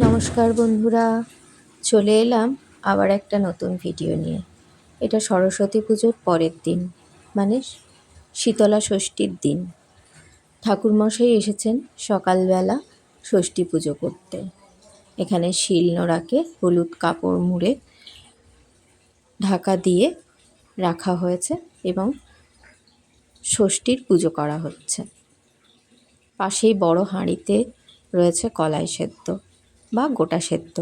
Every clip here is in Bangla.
নমস্কার বন্ধুরা, চলে এলাম আবার একটা নতুন ভিডিও নিয়ে। এটা সরস্বতী পুজোর পরের দিন, মানে শীতলা ষষ্ঠীর দিন। ঠাকুরমশাই এসেছেন সকালবেলা ষষ্ঠী পুজো করতে। এখানে শিল নোড়াকে হলুদ কাপড় মুড়ে ঢাকা দিয়ে রাখা হয়েছে এবং ষষ্ঠীর পুজো করা হচ্ছে। পাশেই বড় হাঁড়িতে রয়েছে কলাই সেদ্ধ বা গোটা সেদ্ধ।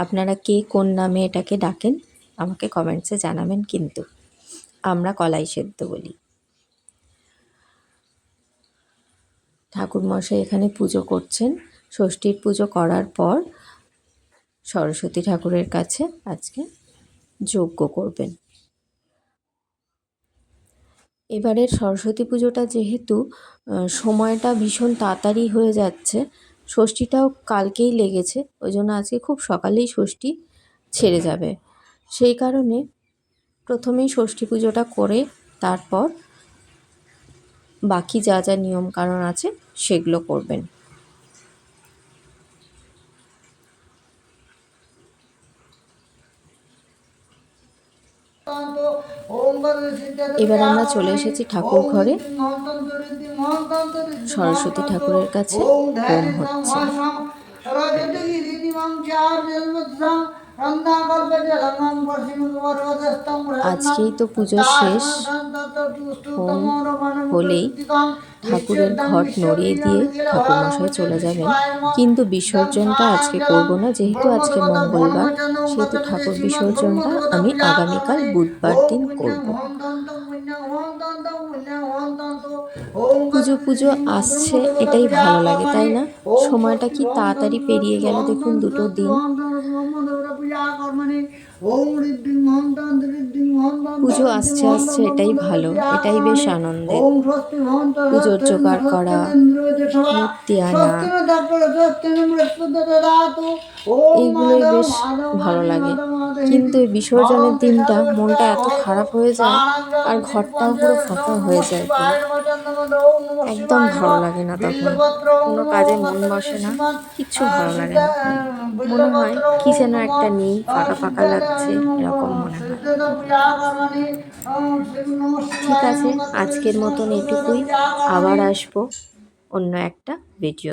আপনারা কে কোন নামে এটাকে ডাকেন আমাকে কমেন্টসে জানাবেন, কিন্তু আমরা কলাই সেদ্ধ বলি। ঠাকুরমশাই এখানে পুজো করছেন। ষষ্ঠীর পুজো করার পর সরস্বতী ঠাকুরের কাছে আজকে যজ্ঞ করবেন। এবারের সরস্বতী পুজোটা যেহেতু সময়টা ভীষণ তাড়াতাড়ি হয়ে যাচ্ছে, ষষ্ঠীটাও কালকেই লেগেছে, ওই জন্য আজকে খুব সকালেই ষষ্ঠী ছেড়ে যাবে। সেই কারণে প্রথমেই ষষ্ঠী পুজোটা করে তারপর বাকি যা যা নিয়মকানুন আছে সেগুলো করবেন। এবার আমরা চলে এসেছি ঠাকুর ঘরে। সরস্বতী ঠাকুরের কাছে হোম হচ্ছে। আজকেই তো পুজো শেষ। হোম হলেই ঠাকুরের ঘট নড়িয়ে দিয়ে ঠাকুরমশাই চলে যাবেন, কিন্তু বিসর্জনটা আজকে করব না। যেহেতু আজকে মঙ্গলবার, সেহেতু ঠাকুর বিসর্জনটা আমি আগামীকাল বুধবার দিন করব। পুজো পুজো আসছে, এটাই ভালো লাগে, তাই না? সময়টা কি তাড়াতাড়ি পেরিয়ে গেল দেখুন, দুটো দিন। পুজো আসছে আসছে, এটাই ভালো, এটাই বেশ আনন্দের। পুজোর জোগাড় করা, মূর্তি আনা, এইগুলোই বেশ ভালো লাগে। কিন্তু এই বিসর্জনের দিনটা মনটা এত খারাপ হয়ে যায়, আর ঘরটাও পুরো ফাঁকা হয়ে যায়, একদম ভালো লাগে না। তখন কোনো কাজে মন বসে না, কিচ্ছু ভালো লাগে না। মনে হয় কি যেন একটা নেই, ফাঁকা ফাঁকা লাগছে, এরকম মনে হয়। ঠিক আছে, আজকের মতন এটুকুই। আবার আসবো অন্য একটা ভিডিও।